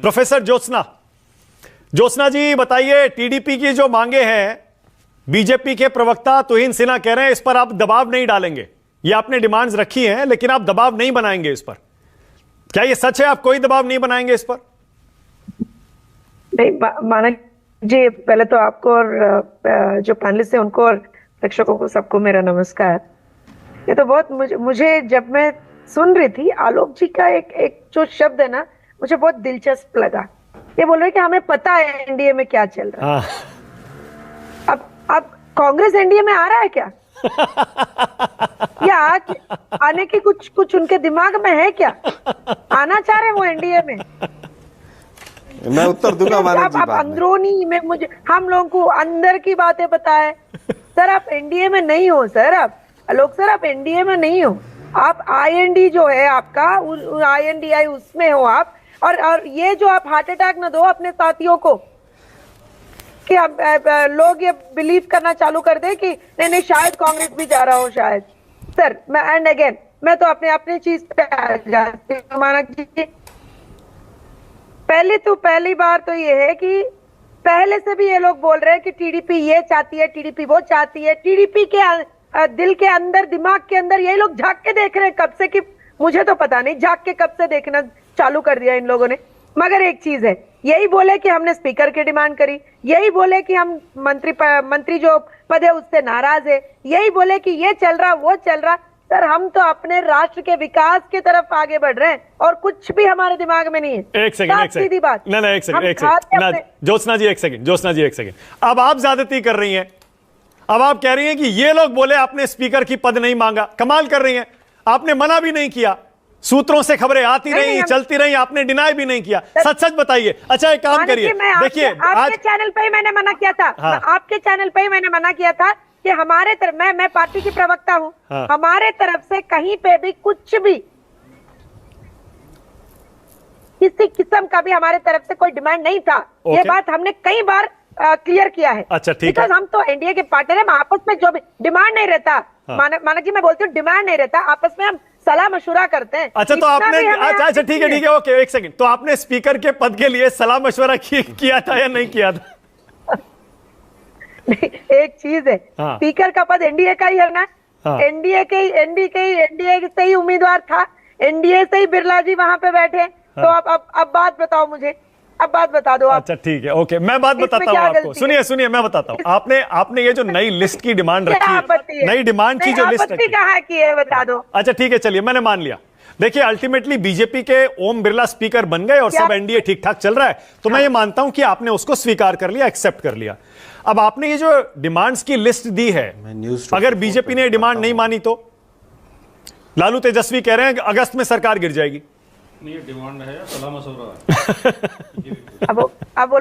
Professor Jyotsna जी बताइए, TDP की जो मांगे हैं, बीजेपी के प्रवक्ता तुहिन सिन्हा कह रहे हैं इस पर आप दबाव नहीं डालेंगे, ये आपने डिमांड्स रखी हैं लेकिन आप दबाव नहीं बनाएंगे इस पर, क्या ये सच है? आप कोई दबाव नहीं बनाएंगे इस पर? नहीं मानक जी, पहले तो आपको और जो पैनलिस्ट है उनको और प्रेक्षकों को सबको मेरा नमस्कार। ये तो बहुत मुझे जब मैं सुन रही थी आलोक जी का एक जो शब्द है ना, मुझे बहुत दिलचस्प लगा। ये बोल रहे कि हमें पता है एनडीए में क्या चल रहा है। अब कांग्रेस एनडीए में आ रहा है क्या? या आने की कुछ उनके दिमाग में है क्या? आना चाह रहे वो एनडीए में? मैं उत्तर दूंगा मानक जी आप अंदरूनी में मुझे हम लोगों को अंदर की बातें बताएं। सर आप एनडीए में नहीं हो सर, आप आलोक सर आप एनडीए में नहीं हो, आप आईएनडी जो है आपका आईएनडीआई उसमें हो आप। और ये जो आप हार्ट अटैक न दो अपने साथियों को कि लोग ये बिलीव करना चालू कर दे कि नहीं शायद कांग्रेस भी जा रहा हो शायद। सर मैं एंड अगेन मैं तो अपनी चीज पे आ जाती हूँ मानक जी। पहली बार तो ये है कि पहले से भी ये लोग बोल रहे हैं कि टीडीपी ये चाहती है, टीडीपी वो चाहती है। टीडीपी के दिल के अंदर, दिमाग के अंदर यही लोग झांक के देख रहे हैं कब से, कि मुझे तो पता नहीं झांक के कब से देखना चालू कर दिया इन लोगों ने। मगर एक चीज है, यही बोले कि हमने स्पीकर की डिमांड करी, यही बोले कि हम मंत्री जो पद है उससे नाराज है, यही बोले कि ये चल रहा वो चल रहा। सर हम तो अपने राष्ट्र के विकास की तरफ आगे बढ़ रहे हैं और कुछ भी हमारे दिमाग में नहीं है। एक सेकंड सीधी बात। नहीं एक सेकंड ज्योत्सना जी एक सेकंड। अब आप ज्यादती कर रही हैं, अब आप कह रही हैं कि ये लोग बोले आपने स्पीकर की पद नहीं मांगा। कमाल कर रही हैं, आपने मना भी नहीं किया, सूत्रों से खबरें आती रही, चलती रही, आपने डिनाई भी नहीं किया। सच बताइए। अच्छा एक काम करिए, देखिए आपके चैनल पे ही मैंने मना किया था। आपके चैनल पे ही मैंने मना किया था कि हमारे तरफ मैं पार्टी की प्रवक्ता हूं। हमारे तरफ से कहीं पे भी कुछ भी किसी किस्म का भी हमारे तरफ से कोई डिमांड नहीं था। ये बात हमने कई बार क्लियर किया है। अच्छा ठीक है, हम तो एनडीए के पार्टनर हैं, आपस में जो भी डिमांड नहीं रहता। मानक जी मैं बोलती हूँ डिमांड नहीं रहता, आपस में हम सलाह मशुरा करते हैं। अच्छा तो आपने अच्छा ठीक है ओके एक सेकंड, तो आपने स्पीकर के पद के लिए सलाह मशवरा किया था या नहीं किया था? एक चीज है, स्पीकर का पद एनडीए का ही है ना। एनडीए से ही उम्मीदवार था, एनडीए से ही बिरला जी वहां पे बैठे। तो अब बात बताओ मुझे, अब बात बता दो आप। अच्छा ठीक है ओके, मैं बात बताता हूँ आपको। सुनिए मैं बताता हूँ। आपने ये जो नई लिस्ट की डिमांड रखी है, नई डिमांड की जो लिस्ट रखी कहाँ की है बता दो। अच्छा ठीक है चलिए मैंने मान लिया। देखिए अल्टीमेटली बीजेपी के ओम बिरला स्पीकर बन गए और सब एनडीए ठीक ठाक चल रहा है, तो मैं ये मानता हूं कि आपने उसको स्वीकार कर लिया, एक्सेप्ट कर लिया। अब आपने ये जो डिमांड्स की लिस्ट दी है, अगर बीजेपी ने डिमांड नहीं मानी तो लालू तेजस्वी कह रहे हैं कि अगस्त में सरकार गिर जाएगी। नहीं डिमांड है, सलाह मशवरा। अब वो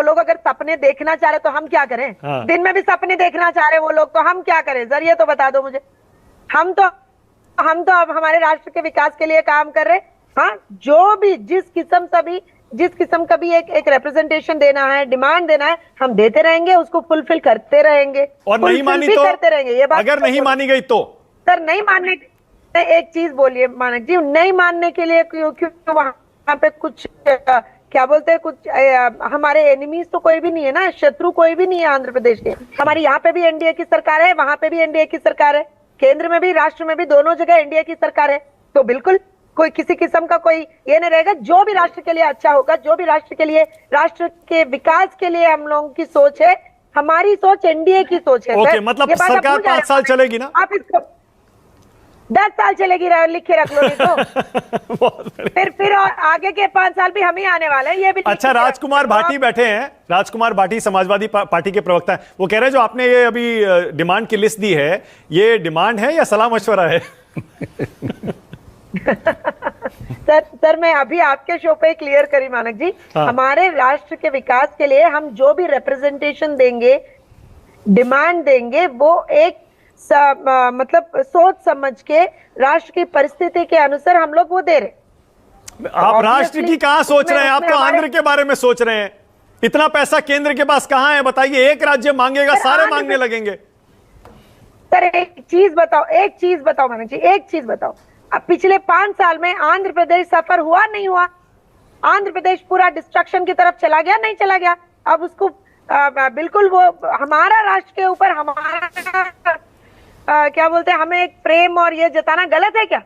लोग अगर सपने देखना चाह रहे तो हम क्या करें? दिन में भी सपने देखना चाह रहे वो लोग, तो हम क्या करें? सर ये तो बता दो मुझे। हम तो अब हमारे राष्ट्र के विकास के लिए काम कर रहे। हाँ जो भी जिस किस्म का भी एक रिप्रेजेंटेशन देना है, डिमांड देना है, हम देते रहेंगे, उसको फुलफिल करते रहेंगे। और नहीं मानी तो करते रहेंगे। ये बात अगर नहीं मानी गई तो सर नहीं मानने, एक चीज बोलिए मानक जी, नहीं मानने के लिए क्यों वहां पे कुछ क्या बोलते हैं, कुछ हमारे एनिमीज तो कोई भी नहीं है ना, शत्रु कोई भी नहीं है आंध्र प्रदेश के। हमारी यहाँ पे भी एनडीए की सरकार है, वहां पे भी एनडीए की सरकार है, केंद्र में भी राष्ट्र में भी दोनों जगह एनडीए की सरकार है। तो बिल्कुल कोई किसी किस्म का कोई ये नहीं रहेगा। जो भी राष्ट्र के लिए अच्छा होगा, जो भी राष्ट्र के विकास के लिए हम लोगों की सोच है, हमारी सोच एनडीए की सोच है। ओके, मतलब सरकार 5 साल चलेगी ना? आप इसको 10 साल चलेगी, लिखे रख लो तो। फिर और आगे के 5 साल भी हम ही आने वाले हैं, ये भी। अच्छा राजकुमार भाटी बैठे हैं, राजकुमार भाटी समाजवादी पार्टी के प्रवक्ता हैं, वो कह रहे हैं जो आपने ये अभी डिमांड की लिस्ट दी है, ये डिमांड है या सलाह मशवरा है? सर मैं अभी आपके शो पे क्लियर करी मानक जी। हमारे राष्ट्र के विकास के लिए हम जो भी रिप्रेजेंटेशन देंगे, डिमांड देंगे, वो एक मतलब सोच समझ के राष्ट्र की परिस्थिति के अनुसार हम लोग वो दे रहे। आप राष्ट्र की कहां सोच रहे हैं? आप तो आंध्र के बारे में सोच रहे हैं। इतना पैसा केंद्र के पास कहां है बताइए? एक राज्य मांगेगा सारे मांगने लगेंगे। सर एक चीज बताओ मानक जी, एक चीज बताओ, अब पिछले 5 साल में आंध्र प्रदेश सफर हुआ नहीं हुआ? आंध्र प्रदेश पूरा डिस्ट्रक्शन की तरफ चला गया, नहीं चला गया? अब उसको बिल्कुल वो हमारा राष्ट्र के ऊपर हमारा क्या बोलते हैं, हमें एक प्रेम और ये जताना गलत है क्या?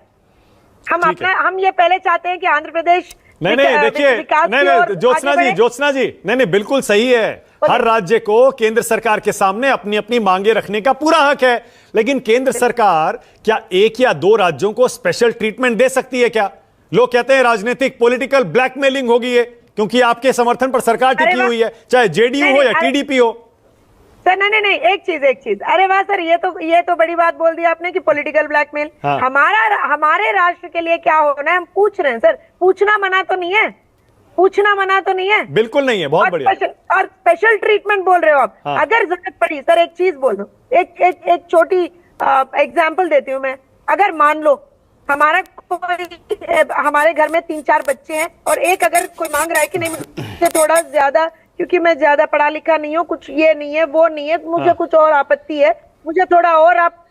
हम ये पहले चाहते हैं कि आंध्र प्रदेश नहीं देखिए, नहीं ज्योत्सना जी नहीं बिल्कुल सही है। हर राज्य को केंद्र सरकार के सामने अपनी अपनी मांगे रखने का पूरा हक है, लेकिन केंद्र सरकार क्या एक या दो राज्यों को स्पेशल ट्रीटमेंट दे सकती है क्या? लोग कहते हैं राजनीतिक पॉलिटिकल ब्लैकमेलिंग होगी है, क्योंकि आपके समर्थन पर सरकार टिकी हुई है, चाहे जेडीयू हो या टीडीपी हो। सर नहीं, एक चीज, अरे वाह सर, ये तो बड़ी बात बोल दी आपने कि पॉलिटिकल ब्लैकमेल। हाँ। हमारे राष्ट्र के लिए क्या होना है हम पूछ रहे हैं सर, पूछना मना तो नहीं है, पूछना मना तो नहीं है, बिल्कुल नहीं है। बहुत बढ़िया। और स्पेशल ट्रीटमेंट बोल रहे हो आप। हाँ। अगर जरूरत पड़ी, सर एक चीज बोल दो, एक छोटी एग्जाम्पल देती हूँ मैं। अगर मान लो हमारे घर में 3-4 बच्चे हैं और एक अगर कोई मांग रहा है कि नहीं मुझे थोड़ा ज्यादा, क्योंकि मैं ज्यादा पढ़ा लिखा नहीं हूँ, कुछ ये नहीं है वो नहीं है, मुझे कुछ और आपत्ति है, मुझे थोड़ा और आप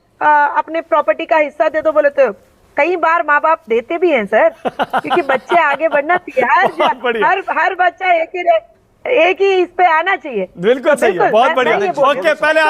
अपने प्रॉपर्टी का हिस्सा दे दो, बोले तो कई बार माँ बाप देते भी हैं सर, क्योंकि बच्चे आगे बढ़ना चाहिए। हर बच्चा एक ही इस पे आना चाहिए। बिल्कुल सही है, बहुत बढ़िया। ओके, पहले